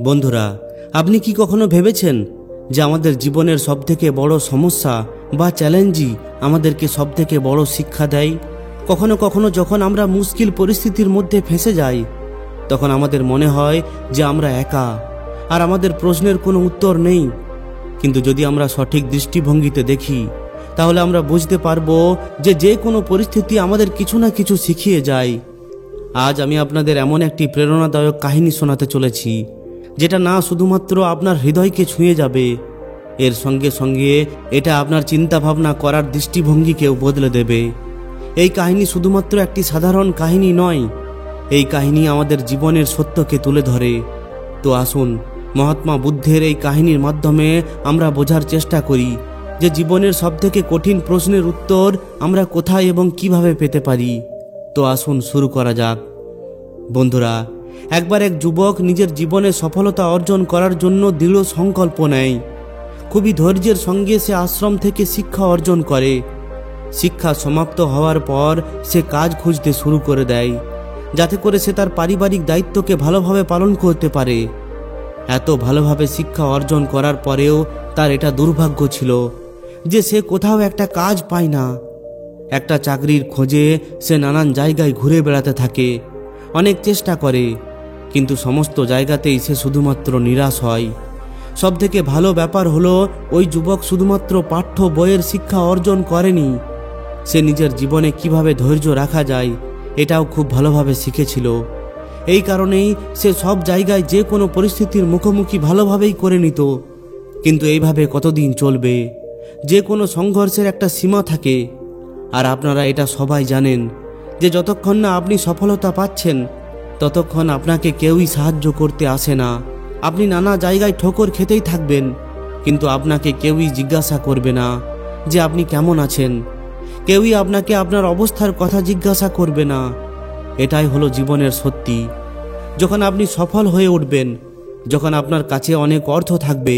বন্ধুরা, আপনি কি কখনো ভেবেছেন যে আমাদের জীবনের সবথেকে বড় সমস্যা বা চ্যালেঞ্জই আমাদেরকে সবথেকে বড় শিক্ষা দেয়? কখনো কখনো যখন আমরা মুশকিল পরিস্থিতির মধ্যে ফেঁসে যাই, তখন আমাদের মনে হয় যে আমরা একা আর আমাদের প্রশ্নের কোনো উত্তর নেই। কিন্তু যদি আমরা সঠিক দৃষ্টিভঙ্গিতে দেখি, তাহলে আমরা বুঝতে পারবো যে যে কোনো পরিস্থিতি আমাদের কিছু না কিছু শিখিয়ে যায়। আজ আমি আপনাদের এমন একটি প্রেরণাদায়ক কাহিনী শোনাতে চলেছি, যেটা না শুধুমাত্র আপনার হৃদয়কে ছুঁয়ে যাবে, এর সঙ্গে সঙ্গে এটা আপনার চিন্তাভাবনা করার দৃষ্টিভঙ্গিকেও বদলে দেবে। এই কাহিনী শুধুমাত্র একটি সাধারণ কাহিনী নয়, এই কাহিনী আমাদের জীবনের সত্যকে তুলে ধরে। তো আসুন, মহাত্মা বুদ্ধের এই কাহিনীর মাধ্যমে আমরা বোঝার চেষ্টা করি যে জীবনের সবথেকে কঠিন প্রশ্নের উত্তর আমরা কোথায় এবং কিভাবে পেতে পারি। তো আসুন শুরু করা যাক। বন্ধুরা, একবার এক যুবক নিজের জীবনে সফলতা অর্জন করার জন্য দৃঢ় সংকল্প নেয়। খুবই ধৈর্যের সঙ্গে সে আশ্রম থেকে শিক্ষা অর্জন করে। শিক্ষা সমাপ্ত হওয়ার পর সে কাজ খুঁজতে শুরু করে দেয়, যাতে করে সে তার পারিবারিক দায়িত্বকে ভালোভাবে পালন করতে পারে। এত ভালোভাবে শিক্ষা অর্জন করার পরেও তার এটা দুর্ভাগ্য ছিল যে সে কোথাও একটা কাজ পায় না। একটা চাকরির খোঁজে সে নানান জায়গায় ঘুরে বেড়াতে থাকে, অনেক চেষ্টা করে, কিন্তু সমস্ত জায়গাতেই সে শুধুমাত্র নিরাশ হয়। সবথেকে ভালো ব্যাপার হলো, ওই যুবক শুধুমাত্র পাঠ্য বইয়ের শিক্ষা অর্জন করেনি, সে নিজের জীবনে কিভাবে ধৈর্য রাখা যায় এটাও খুব ভালোভাবে শিখেছিল। এই কারণেই সে সব জায়গায় যে কোনো পরিস্থিতির মুখোমুখি ভালোভাবেই করে নিত। কিন্তু এইভাবে কতদিন চলবে? যে কোনো সংঘর্ষের একটা সীমা থাকে। আর আপনারা এটা সবাই জানেন যে যতক্ষণ না আপনি সফলতা পাচ্ছেন, ততক্ষণ আপনাকে কেউই সাহায্য করতে আসে না। আপনি নানা জায়গায় ঠোকর খেতেই থাকবেন, কিন্তু আপনাকে কেউই জিজ্ঞাসা করবে না যে আপনি কেমন আছেন। কেউই আপনাকে আপনার অবস্থার কথা জিজ্ঞাসা করবে না। এটাই হলো জীবনের সত্যি। যখন আপনি সফল হয়ে উঠবেন, যখন আপনার কাছে অনেক অর্থ থাকবে,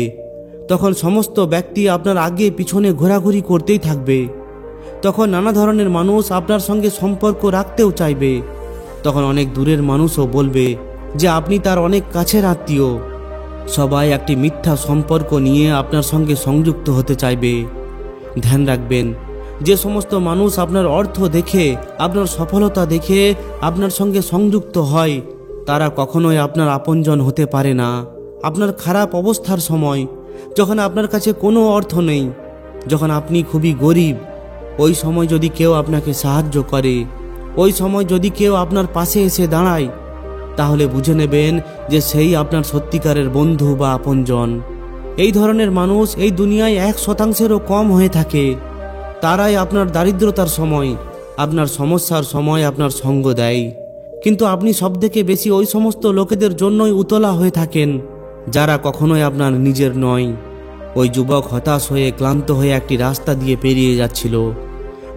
তখন সমস্ত ব্যক্তি আপনার আগে পিছনে ঘোরাঘুরি করতেই থাকবে। তখন নানা ধরনের মানুষ আপনার সঙ্গে সম্পর্ক রাখতেও চাইবে। তখন অনেক দূরের মানুষও বলবে যে আপনি তার অনেক কাছের আত্মীয়। সবাই একটি মিথ্যা সম্পর্ক নিয়ে আপনার সঙ্গে সংযুক্ত হতে চাইবে। ধ্যান রাখবেন, যে সমস্ত মানুষ আপনার অর্থ দেখে, আপনার সফলতা দেখে আপনার সঙ্গে সংযুক্ত হয়, তারা কখনোই আপনার আপনজন হতে পারে না। আপনার খারাপ অবস্থার সময়, যখন আপনার কাছে কোনো অর্থ নেই, যখন আপনি খুবই গরিব, ওই সময় যদি কেউ আপনাকে সাহায্য করে, ওই সময় যদি কেউ আপনার পাশে এসে দাঁড়ায়, তাহলে বুঝে নেবেন যে সেই আপনার সত্যিকারের বন্ধু বা আপনজন। এই ধরনের মানুষ এই দুনিয়ায় 1%-ও কম হয়ে থাকে। তারাই আপনার দারিদ্রতার সময়, আপনার সমস্যার সময় আপনার সঙ্গ দেয়। কিন্তু আপনি সবথেকে বেশি ওই সমস্ত লোকেদের জন্যই উতলা হয়ে থাকেন, যারা কখনোই আপনার নিজের নয়। ওই যুবক হতাশ হয়ে ক্লান্ত হয়ে একটি রাস্তা দিয়ে পেরিয়ে যাচ্ছিল।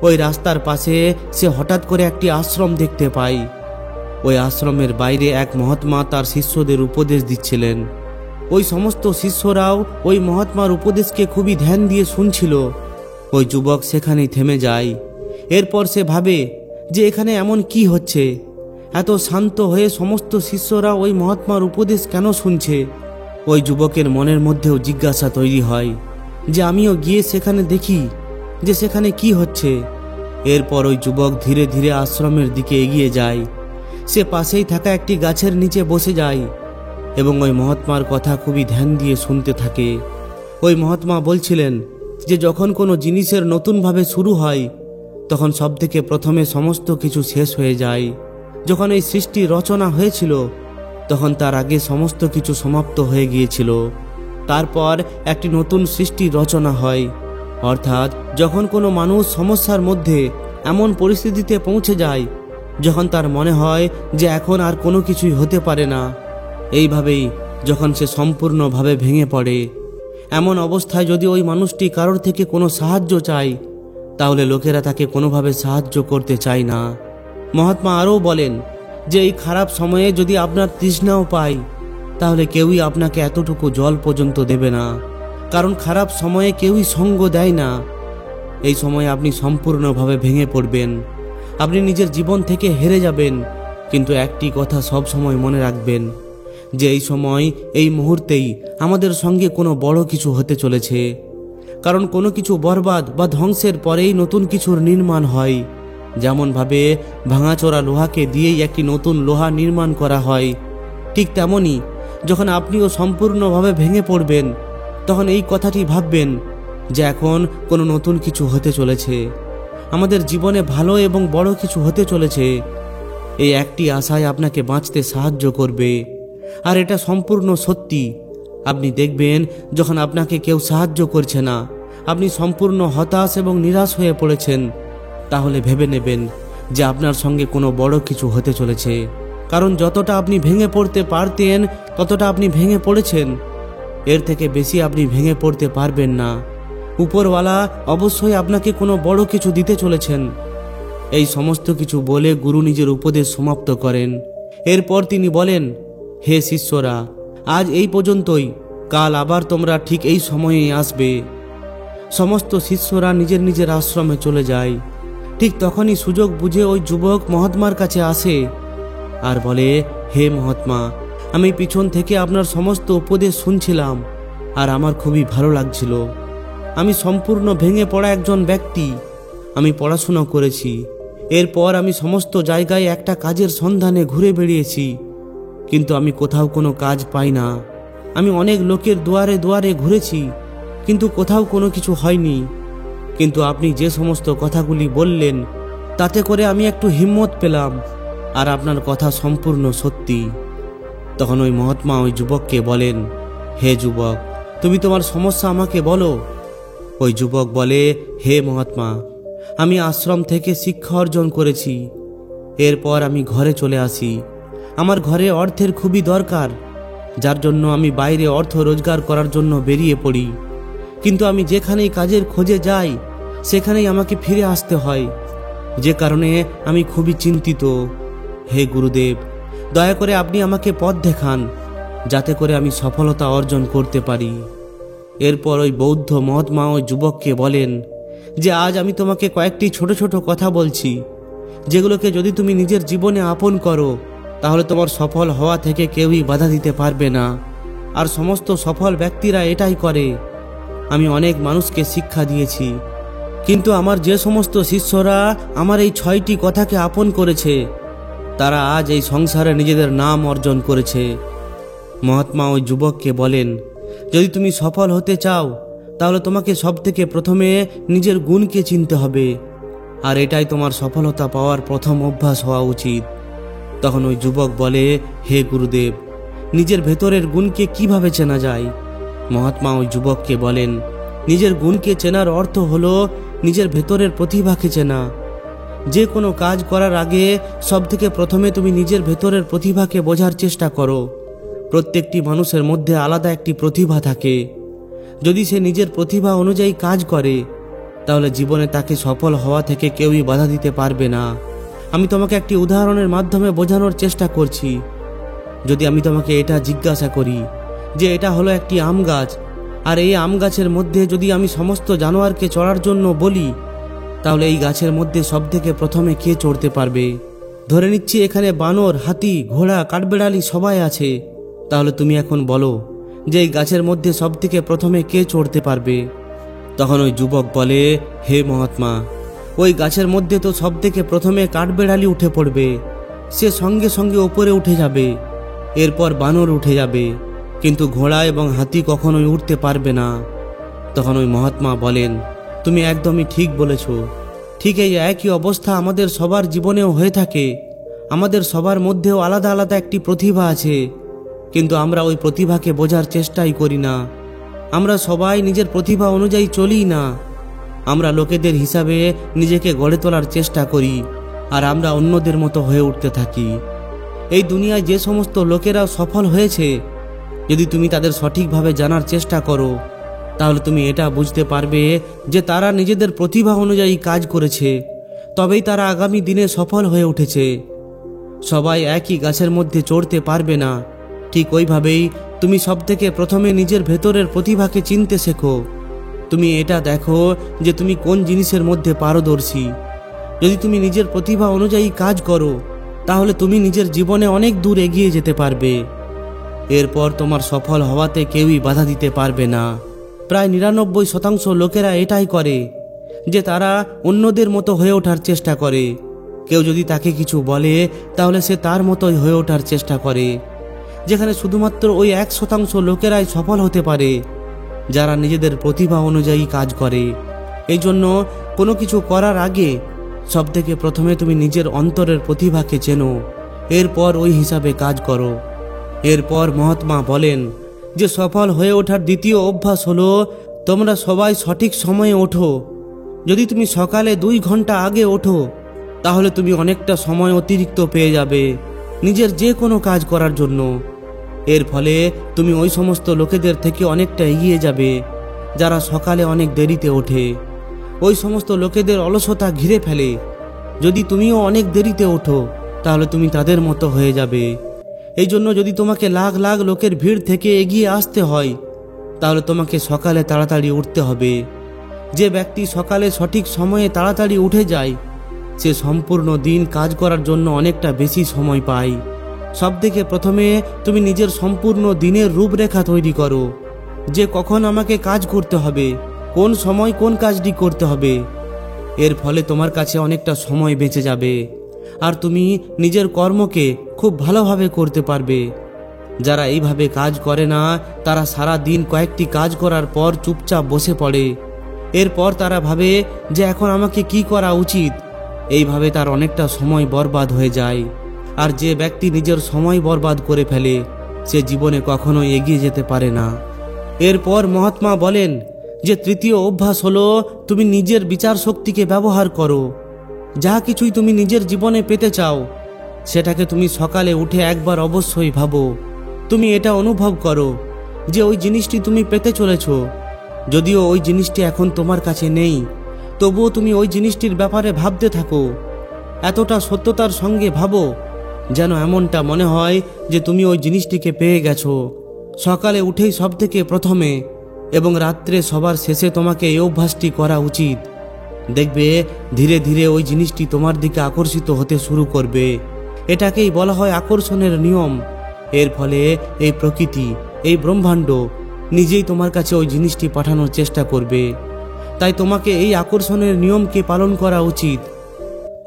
ওই রাস্তার পাশে সে হঠাৎ করে একটি আশ্রম দেখতে পায়। ওই আশ্রমের বাইরে এক মহাত্মা তার শিষ্যদের উপদেশ দিচ্ছিলেন। ওই সমস্ত শিষ্যরাও ওই মহাত্মার উপদেশকে খুবই ধ্যান দিয়ে শুনছিল। ওই যুবক সেখানেই থেমে যায়। এরপর সে ভাবে যে এখানে এমন কি হচ্ছে? এত শান্ত হয়ে সমস্ত শিষ্যরা ওই মহাত্মার উপদেশ কেন শুনছে? ওই যুবকের মনের মধ্যেও জিজ্ঞাসা তৈরি হয় যে আমিও গিয়ে সেখানে দেখি যে সেখানে কি হচ্ছে। এরপর ওই যুবক ধীরে ধীরে আশ্রমের দিকে এগিয়ে যায়। সে পাশেই থাকা একটি গাছের নিচে বসে যায় এবং ওই মহাত্মার কথা খুবই ধ্যান দিয়ে শুনতে থাকে। ওই মহাত্মা বলছিলেন যে যখন কোনো জিনিসের নতুনভাবে শুরু হয়, তখন সবথেকে প্রথমে সমস্ত কিছু শেষ হয়ে যায়। যখন এই সৃষ্টি রচনা হয়েছিল, তখন তার আগে সমস্ত কিছু সমাপ্ত হয়ে গিয়েছিল। তারপর একটি নতুন সৃষ্টি রচনা হয়। অর্থাৎ যখন কোনো মানুষ সমস্যার মধ্যে এমন পরিস্থিতিতে পৌঁছে যায়, যখন তার মনে হয় যে এখন আর কোনো কিছুই হতে পারে না, এইভাবেই যখন সে সম্পূর্ণভাবে ভেঙে পড়ে, এমন অবস্থায় যদি ওই মানুষটি কারোর থেকে কোনো সাহায্য চায়, তাহলে লোকেরা তাকে কোনোভাবে সাহায্য করতে চায় না। মহাত্মা আরও বলেন যে এই খারাপ সময়ে যদি আপনার তৃষ্ণাও পায়, তাহলে কেউই আপনাকে এতটুকু জল পর্যন্ত দেবে না, কারণ খারাপ সময়ে কেউই সঙ্গ দেয় না। এই সময়ে আপনি সম্পূর্ণভাবে ভেঙে পড়বেন, আপনি নিজের জীবন থেকে হেরে যাবেন। কিন্তু একটি কথা সব সময় মনে রাখবেন যে এই সময় এই মুহূর্তেই আমাদের সঙ্গে কোনো বড় কিছু হতে চলেছে। কারণ কোনো কিছু বরবাদ বা ধ্বংসের পরেই নতুন কিছুর নির্মাণ হয়। যেমনভাবে ভাঙাচোরা লোহাকে দিয়েই একটি নতুন লোহা নির্মাণ করা হয়, ঠিক তেমনি যখন আপনিও সম্পূর্ণভাবে ভেঙে পড়বেন, তখন এই কথাটি ভাববেন যে এখন কোনো নতুন কিছু হতে চলেছে, আমাদের জীবনে ভালো এবং বড় কিছু হতে চলেছে। এই একটি আশায় আপনাকে বাঁচতে সাহায্য করবে। আর এটা সম্পূর্ণ সত্যি। আপনি দেখবেন যখন আপনাকে কেউ সাহায্য করছে না, আপনি সম্পূর্ণ হতাশ এবং নিরাশ হয়ে পড়েছেন, তাহলে ভেবে নেবেন যে আপনার সঙ্গে কোনো বড় কিছু হতে চলেছে। কারণ যতটা আপনি ভেঙে পড়তে পারতেন ততটা আপনি ভেঙে পড়েছেন। এর থেকে বেশি আপনি ভেঙে পড়তে পারবেন না। উপরওয়ালা অবশ্যই আপনাকে কোনো বড় কিছু দিতে চলেছেন। এই সমস্ত কিছু বলে গুরু নিজের উপদেশ সমাপ্ত করেন। এরপর তিনি বলেন, হে শিষ্যরা, আজ এই পর্যন্তই, কাল আবার তোমরা ঠিক এই সময়েই আসবে। সমস্ত শিষ্যরা নিজের নিজের আশ্রমে চলে যায়। ঠিক তখনই সুযোগ বুঝে ওই যুবক মহাত্মার কাছে আসে আর বলে, হে মহাত্মা, আমি পিছন থেকে আপনার সমস্ত উপদেশ শুনছিলাম আর আমার খুবই ভালো লাগছিল। আমি সম্পূর্ণ ভেঙে পড়া একজন ব্যক্তি। আমি পড়াশোনা করেছি, এরপর আমি সমস্ত জায়গায় একটা কাজের সন্ধানে ঘুরে বেরিয়েছি, কিন্তু আমি কোথাও কোনো কাজ পাই না। আমি অনেক লোকের দুয়ারে দুয়ারে ঘুরেছি, কিন্তু কোথাও কোনো কিছু হয়নি। কিন্তু আপনি যে সমস্ত কথাগুলি বললেন তাতে করে আমি একটু হিম্মত পেলাম, আর আপনার কথা সম্পূর্ণ সত্যি। তখন ওই মহাত্মা ওই যুবককে বলেন, হে যুবক, তুমি তোমার সমস্যা আমাকে বলো। ওই যুবক বলে, হে মহাত্মা, আমি আশ্রম থেকে শিক্ষা অর্জন করেছি। এরপর আমি ঘরে চলে আসি। আমার ঘরে অর্থের খুবই দরকার, যার জন্য আমি বাইরে অর্থ রোজগার করার জন্য বেরিয়ে পড়ি। কিন্তু আমি যেখানেই কাজের খোঁজে যাই সেখানেই আমাকে ফিরে আসতে হয়, যে কারণে আমি খুবই চিন্তিত। হে গুরুদেব, দয়া করে আপনি আমাকে পথ দেখান, যাতে করে আমি সফলতা অর্জন করতে পারি। এরপর ওই বৌদ্ধ মহাত্মা ওই যুবককে বলেন যে আজ আমি তোমাকে কয়েকটি ছোট ছোট কথা বলছি, যেগুলোকে যদি তুমি নিজের জীবনে আপন করো তাহলে তোমার সফল হওয়া থেকে কেউই বাধা দিতে পারবে না। আর সমস্ত সফল ব্যক্তিরা এটাই করে। আমি অনেক মানুষকে শিক্ষা দিয়েছি, কিন্তু আমার যে সমস্ত শিষ্যরা আমার এই 6টি কথাকে আপন করেছে তারা আজ এই সংসারে নিজেদের নাম অর্জন করেছে। মহাত্মা ওই যুবককে বলেন, যদি তুমি সফল হতে চাও তাহলে তোমাকে সবথেকে প্রথমে নিজের গুণকে চিনতে হবে, আর এটাই তোমার সফলতা পাওয়ার প্রথম অভ্যাস হওয়া উচিত। তখন ওই যুবক বলে, হে গুরুদেব, নিজের ভেতরের গুণকে কিভাবে চেনা যায়? মহাত্মা ওই যুবককে বলেন, নিজের গুণকে চেনার অর্থ হলো নিজের ভেতরের প্রতিভাকে চেনা। যে কোনো কাজ করার আগে সবথেকে প্রথমে তুমি নিজের ভেতরের প্রতিভাকে বোঝার চেষ্টা করো। প্রত্যেকটি মানুষের মধ্যে আলাদা একটি প্রতিভা থাকে। যদি সে নিজের প্রতিভা অনুযায়ী কাজ করে তাহলে জীবনে তাকে সফল হওয়া থেকে কেউই বাধা দিতে পারবে না। আমি তোমাকে একটি উদাহরণের মাধ্যমে বোঝানোর চেষ্টা করছি। যদি আমি তোমাকে এটা জিজ্ঞাসা করি যে এটা হলো একটি আম গাছ, আর এই আম গাছের মধ্যে যদি আমি সমস্ত জানোয়ারকে চড়ার জন্য বলি, তাহলে এই গাছের মধ্যে সবথেকে প্রথমে কে চড়তে পারবে? ধরে নিচ্ছি এখানে বানর, হাতি, ঘোড়া, কাঠবেড়ালি সবাই আছে। তাহলে তুমি এখন বলো যে এই গাছের মধ্যে সবথেকে প্রথমে কে চড়তে পারবে? তখন ওই যুবক বলে, হে মহাত্মা, ওই গাছের মধ্যে তো সবথেকে প্রথমে কাঠবেড়ালি উঠে পড়বে। সে সঙ্গে সঙ্গে ওপরে উঠে যাবে, এরপর বানর উঠে যাবে, কিন্তু ঘোড়া এবং হাতি কখনোই উঠতে পারবে না। তখন ওই মহাত্মা বলেন, তুমি একদমই ঠিক বলেছ। ঠিক এই একই অবস্থা আমাদের সবার জীবনেও হয়ে থাকে। আমাদের সবার মধ্যেও আলাদা আলাদা একটি প্রতিভা আছে, কিন্তু আমরা ওই প্রতিভাকে বোঝার চেষ্টাই করি না। আমরা সবাই নিজের প্রতিভা অনুযায়ী চলি না। আমরা লোকেদের হিসাবে নিজেকে গড়ে তোলার চেষ্টা করি, আর আমরা অন্যদের মতো হয়ে উঠতে থাকি। এই দুনিয়ায় যে সমস্ত লোকেরা সফল হয়েছে, যদি তুমি তাদের সঠিকভাবে জানার চেষ্টা করো তাহলে তুমি এটা বুঝতে পারবে যে তারা নিজেদের প্রতিভা অনুযায়ী কাজ করেছে, তবেই তারা আগামী দিনে সফল হয়ে উঠেছে। সবাই একই গাছের মধ্যে চড়তে পারবে না। ঠিক ওইভাবেই তুমি সবথেকে প্রথমে নিজের ভেতরের প্রতিভাকে চিনতে শেখো। তুমি এটা দেখো যে তুমি কোন জিনিসের মধ্যে পারদর্শী। যদি তুমি নিজের প্রতিভা অনুযায়ী কাজ করো তাহলে তুমি নিজের জীবনে অনেক দূর এগিয়ে যেতে পারবে। এরপর তোমার সফল হওয়াতে কেউই বাধা দিতে পারবে না। প্রায় 99% লোকেরা এটাই করে যে তারা অন্যদের মতো হয়ে ওঠার চেষ্টা করে। কেউ যদি তাকে কিছু বলে তাহলে সে তার মতোই হয়ে ওঠার চেষ্টা করে, যেখানে শুধুমাত্র ওই 1% লোকেরাই সফল হতে পারে যারা নিজেদের প্রতিভা অনুযায়ী কাজ করে। এই জন্য কোনো কিছু করার আগে সবথেকে প্রথমে তুমি নিজের অন্তরের প্রতিভাকে চেনো, এরপর ওই হিসাবে কাজ করো। এরপর মহাত্মা বলেন যে সফল হয়ে ওঠার দ্বিতীয় অভ্যাস হলো তোমরা সবাই সঠিক সময়ে ওঠো। যদি তুমি সকালে 2 ঘন্টা আগে ওঠো তাহলে তুমি অনেকটা সময় অতিরিক্ত পেয়ে যাবে নিজের যে কোনো কাজ করার জন্য। এর ফলে তুমি ওই সমস্ত লোকেদের থেকে অনেকটা এগিয়ে যাবে যারা সকালে অনেক দেরিতে ওঠে। ওই সমস্ত লোকেদের অলসতা ঘিরে ফেলে। যদি তুমিও অনেক দেরিতে ওঠো তাহলে তুমি তাদের মতো হয়ে যাবে। এই জন্য যদি তোমাকে লাখ লাখ লোকের ভিড় থেকে এগিয়ে আসতে হয় তাহলে তোমাকে সকালে তাড়াতাড়ি উঠতে হবে। যে ব্যক্তি সকালে সঠিক সময়ে তাড়াতাড়ি উঠে যায় সে সম্পূর্ণ দিন কাজ করার জন্য অনেকটা বেশি সময় পায়। সবথেকে প্রথমে তুমি নিজের সম্পূর্ণ দিনের রূপরেখা তৈরি করো যে কখন আমাকে কাজ করতে হবে, কোন সময় কোন কাজটি করতে হবে। এর ফলে তোমার কাছে অনেকটা সময় বেঁচে যাবে আর তুমি নিজের কর্মকে খুব ভালোভাবে করতে পারবে। যারা এইভাবে কাজ করে না তারা সারা দিন কয়েকটি কাজ করার পর চুপচাপ বসে পড়ে। এরপর তারা ভাবে যে এখন আমাকে কি করা উচিত। এইভাবে তার অনেকটা সময় বরবাদ হয়ে যায়। আর যে ব্যক্তি নিজের সময় বরবাদ করে ফেলে সে জীবনে কখনোই এগিয়ে যেতে পারে না। এরপর মহাত্মা বলেন যে তৃতীয় অভ্যাস হলো তুমি নিজের বিচার শক্তিকে ব্যবহার করো। যা কিছুই তুমি নিজের জীবনে পেতে চাও সেটাকে তুমি সকালে উঠে একবার অবশ্যই ভাবো। তুমি এটা অনুভব করো যে ওই জিনিসটি তুমি পেতে চলেছ। যদিও ওই জিনিসটি এখন তোমার কাছে নেই তবুও তুমি ওই জিনিসটির ব্যাপারে ভাবতে থাকো। এতটা সত্যতার সঙ্গে ভাবো যেন এমনটা মনে হয় যে তুমি ওই জিনিসটিকে পেয়ে গেছো সকালে উঠেই সবথেকে প্রথমে, এবং রাত্রে সবার শেষে তোমাকে এই অভ্যাসটি করা উচিত। দেখবে ধীরে ধীরে ওই জিনিসটি তোমার দিকে আকর্ষিত হতে শুরু করবে। এটাকেই বলা হয় আকর্ষণের নিয়ম। এর ফলে এই প্রকৃতি, এই ব্রহ্মাণ্ড নিজেই তোমার কাছে ওই জিনিসটি পাঠানোর চেষ্টা করবে। তাই তোমাকে এই আকর্ষণের নিয়মকে পালন করা উচিত।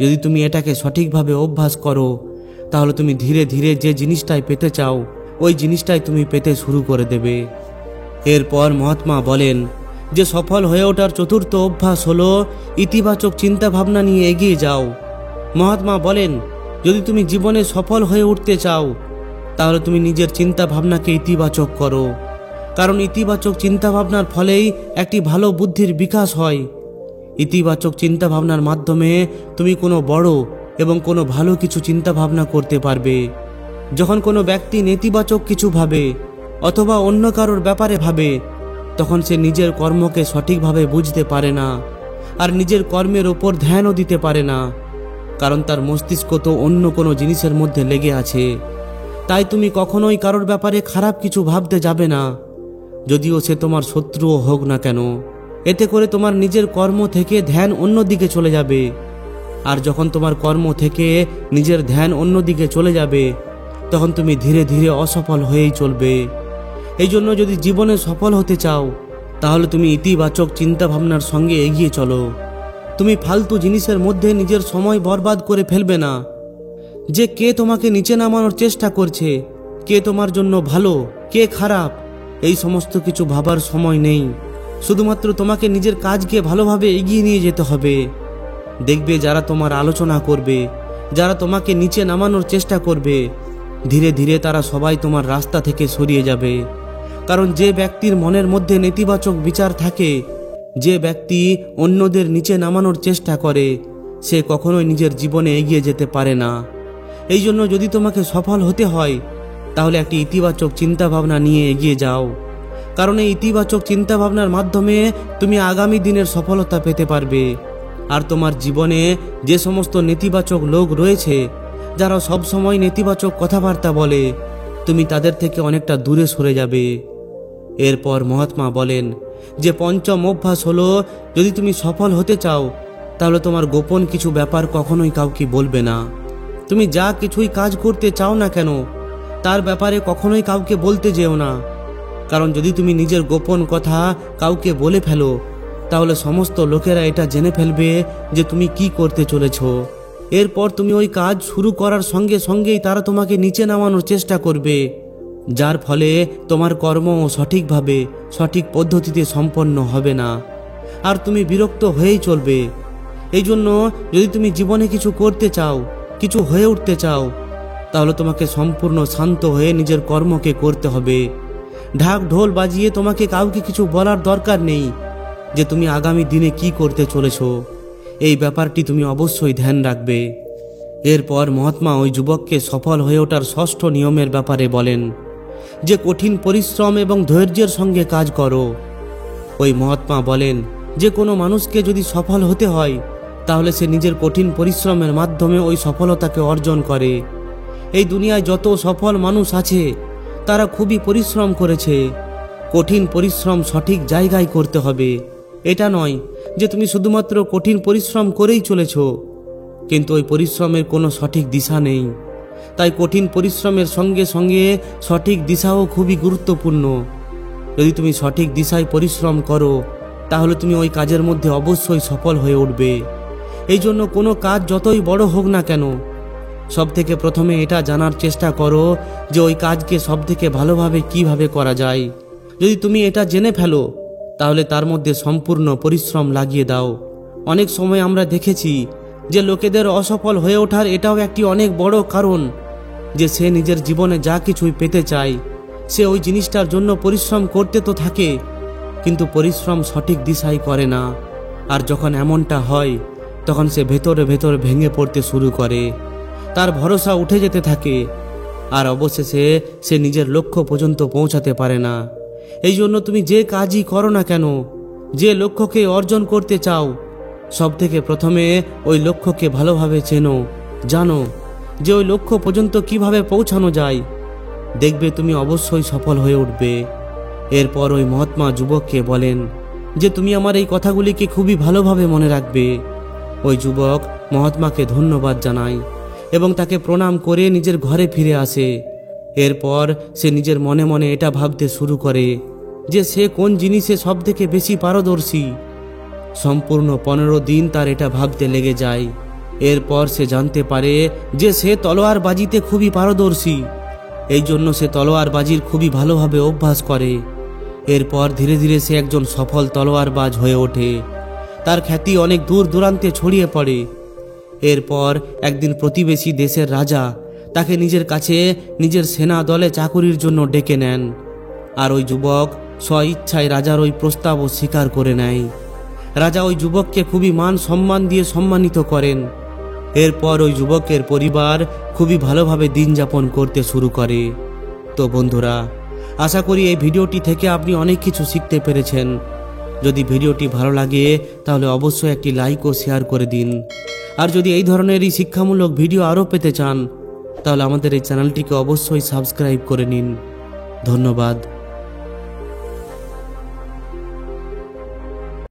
যদি তুমি এটাকে সঠিকভাবে অভ্যাস করো তাহলে তুমি ধীরে ধীরে যে জিনিসটাই পেতে চাও ওই জিনিসটাই তুমি পেতে শুরু করে দেবে। এরপর মহাত্মা বলেন যে সফল হয়ে ওঠার চতুর্থ অভ্যাস হলো ইতিবাচক চিন্তাভাবনা নিয়ে এগিয়ে যাও। মহাত্মা বলেন যদি তুমি জীবনে সফল হয়ে উঠতে চাও তাহলে তুমি নিজের চিন্তাভাবনাকে ইতিবাচক করো, কারণ ইতিবাচক চিন্তাভাবনার ফলেই একটি ভালো বুদ্ধির বিকাশ হয়। ইতিবাচক চিন্তাভাবনার মাধ্যমে তুমি কোনো বড় এবং কোনো ভালো কিছু চিন্তাভাবনা করতে পারবে। যখন কোনো ব্যক্তি নেতিবাচক কিছু ভাবে অথবা অন্য কারোর ব্যাপারে ভাবে তখন সে নিজের কর্মকে সঠিকভাবে বুঝতে পারে না আর নিজের কর্মের ওপর ধ্যানও দিতে পারে না, কারণ তার মস্তিষ্ক তো অন্য কোনো জিনিসের মধ্যে লেগে আছে। তাই তুমি কখনোই কারোর ব্যাপারে খারাপ কিছু ভাবতে যাবে না, যদিও সে তোমার শত্রুও হোক না কেন। এতে করে তোমার নিজের কর্ম থেকে ধ্যান অন্যদিকে চলে যাবে। আর যখন তোমার কর্ম থেকে নিজের ধ্যান অন্যদিকে চলে যাবে তখন তুমি ধীরে ধীরে অসফল হয়েই চলবে। এই জন্য যদি জীবনে সফল হতে চাও তাহলে তুমি ইতিবাচক চিন্তাভাবনার সঙ্গে এগিয়ে চলো। তুমি ফালতু জিনিসের মধ্যে নিজের সময় বরবাদ করে ফেলবে না। যে কে তোমাকে নিচে নামানোর চেষ্টা করছে, কে তোমার জন্য ভালো, কে খারাপ, এই সমস্ত কিছু ভাবার সময় নেই। শুধুমাত্র তোমাকে নিজের কাজকে ভালোভাবে এগিয়ে নিয়ে যেতে হবে। দেখবে যারা তোমার আলোচনা করবে, যারা তোমাকে নিচে নামানোর চেষ্টা করবে, ধীরে ধীরে তারা সবাই তোমার রাস্তা থেকে সরিয়ে যাবে। কারণ যে ব্যক্তির মনের মধ্যে নেতিবাচক বিচার থাকে, যে ব্যক্তি অন্যদের নিচে নামানোর চেষ্টা করে, সে কখনোই নিজের জীবনে এগিয়ে যেতে পারে না। এই জন্য যদি তোমাকে সফল হতে হয় তাহলে একটি ইতিবাচক চিন্তাভাবনা নিয়ে এগিয়ে যাও, কারণ এই ইতিবাচক চিন্তাভাবনার মাধ্যমে তুমি আগামী দিনের সফলতা পেতে পারবে। আর তোমার জীবনে যে সমস্ত নেতিবাচক লোক রয়েছে যারা সব সময় নেতিবাচক কথাবার্তা বলে, তুমি তাদের থেকে অনেকটা দূরে সরে যাবে। এরপর মহাত্মা বলেন যে পঞ্চম অভ্যাস হলো যদি তুমি সফল হতে চাও তাহলে তোমার গোপন কিছু ব্যাপার কখনোই কাউকে বলবে না। তুমি যা কিছুই কাজ করতে চাও না কেন তার ব্যাপারে কখনোই কাউকে বলতে যেও না, কারণ যদি তুমি নিজের গোপন কথা কাউকে বলে ফেলো তাহলে সমস্ত লোকেরা এটা জেনে ফেলবে যে তুমি কি করতে চলেছ। এরপর তুমি ওই কাজ শুরু করার সঙ্গে সঙ্গেই তারা তোমাকে নিচে নামানোর চেষ্টা করবে, যার ফলে তোমার কর্ম সঠিকভাবে সঠিক পদ্ধতিতে সম্পন্ন হবে না, আর তুমি বিরক্ত হয়েই চলবে। এই জন্য যদি তুমি জীবনে কিছু করতে চাও, কিছু হয়ে উঠতে চাও, তাহলে তোমাকে সম্পূর্ণ শান্ত হয়ে নিজের কর্মকে করতে হবে। ঢাক ঢোল বাজিয়ে তোমাকে কাউকে কিছু বলার দরকার নেই যে তুমি আগামী দিনে কি করতে চলেছ। এই ব্যাপারটি তুমি অবশ্যই ধ্যান রাখবে। এরপর মহাত্মা ওই যুবককে সফল হয়ে ওঠার ষষ্ঠ নিয়মের ব্যাপারে বলেন যে কঠিন পরিশ্রম এবং ধৈর্যের সঙ্গে কাজ করো। ওই মহাত্মা বলেন যে কোনো মানুষকে যদি সফল হতে হয় তাহলে সে নিজের কঠিন পরিশ্রমের মাধ্যমে ওই সফলতাকে অর্জন করে। এই দুনিয়ায় যত সফল মানুষ আছে তারা খুবই পরিশ্রম করেছে। কঠিন পরিশ্রম সঠিক জায়গায় করতে হবে। এটা নয় যে তুমি শুধুমাত্র কঠিন পরিশ্রম করেই চলেছ, কিন্তু ওই পরিশ্রমের কোনো সঠিক দিশা নেই। তাই কঠিন পরিশ্রমের সঙ্গে সঙ্গে সঠিক দিশাও খুবই গুরুত্বপূর্ণ। যদি তুমি সঠিক দিশায় পরিশ্রম করো তাহলে তুমি ওই কাজের মধ্যে অবশ্যই সফল হয়ে উঠবে। এই জন্য কোনো কাজ যতই বড় হোক না কেন, সবথেকে প্রথমে এটা জানার চেষ্টা করো যে ওই কাজকে সবথেকে ভালোভাবে কিভাবে করা যায়। যদি তুমি এটা জেনে ফেলো তাহলে তার মধ্যে সম্পূর্ণ পরিশ্রম লাগিয়ে দাও। অনেক সময় আমরা দেখেছি যে লোকেদের অসফল হয়ে ওঠার এটাও একটি অনেক বড় কারণ যে সে নিজের জীবনে যা কিছুই পেতে চায় সে ওই জিনিসটার জন্য পরিশ্রম করতে তো থাকে, কিন্তু পরিশ্রম সঠিক দিশায় করে না। আর যখন এমনটা হয় তখন সে ভেতরে ভেতরে ভেঙে পড়তে শুরু করে, তার ভরসা উঠে যেতে থাকে, আর অবশেষে সে নিজের লক্ষ্য পর্যন্ত পৌঁছাতে পারে না। এই জন্য তুমি যে কাজই করো না কেন, যে লক্ষ্যকে অর্জন করতে চাও, সব থেকে প্রথমে ওই লক্ষ্যকে ভালোভাবে চেনো, জানো যে ওই লক্ষ্য পর্যন্ত কিভাবে পৌঁছানো যায়। দেখবে তুমি অবশ্যই সফল হয়ে উঠবে। এরপর ওই মহাত্মা যুবককে বলেন যে তুমি আমার এই কথাগুলিকে খুবই ভালোভাবে মনে রাখবে। ওই যুবক মহাত্মাকে ধন্যবাদ জানায় এবং তাকে প্রণাম করে নিজের ঘরে ফিরে আসে। এরপর সে নিজের মনে মনে এটা ভাবতে শুরু করে যে সে কোন জিনিসে সব থেকে বেশি পারদর্শী। সম্পূর্ণ 15 দিন তার এটা ভাবতে লেগে যায়। এরপর সে জানতে পারে যে সে তলোয়ার বাজিতে খুবই পারদর্শী। এই জন্য সে তলোয়ার বাজির খুবই ভালোভাবে অভ্যাস করে। এরপর ধীরে ধীরে সে একজন সফল তলোয়ারবাজ হয়ে ওঠে। তার খ্যাতি অনেক দূর দূরান্তে ছড়িয়ে পড়ে। এরপর একদিন প্রতিবেশী দেশের রাজা তাকে নিজের কাছে নিজের সেনা দলে চাকুরির জন্য ডেকে নেন, আর ওই যুবক স্বইচ্ছায় রাজার ওই প্রস্তাবও স্বীকার করে নেয়। রাজা ওই যুবককে খুবই মান সম্মান দিয়ে সম্মানিত করেন। এরপর ওই যুবকের পরিবার খুবই ভালোভাবে দিন যাপন করতে শুরু করে। তো বন্ধুরা, আশা করি এই ভিডিওটি থেকে আপনি অনেক কিছু শিখতে পেরেছেন। যদি ভিডিওটি ভালো লাগে তাহলে অবশ্যই একটি লাইক ও শেয়ার করে দিন। আর যদি এই ধরনেরই শিক্ষামূলক ভিডিও আরও পেতে চান তাহলে আমাদের এই চ্যানেলটিকে অবশ্যই সাবস্ক্রাইব করে নিন। ধন্যবাদ।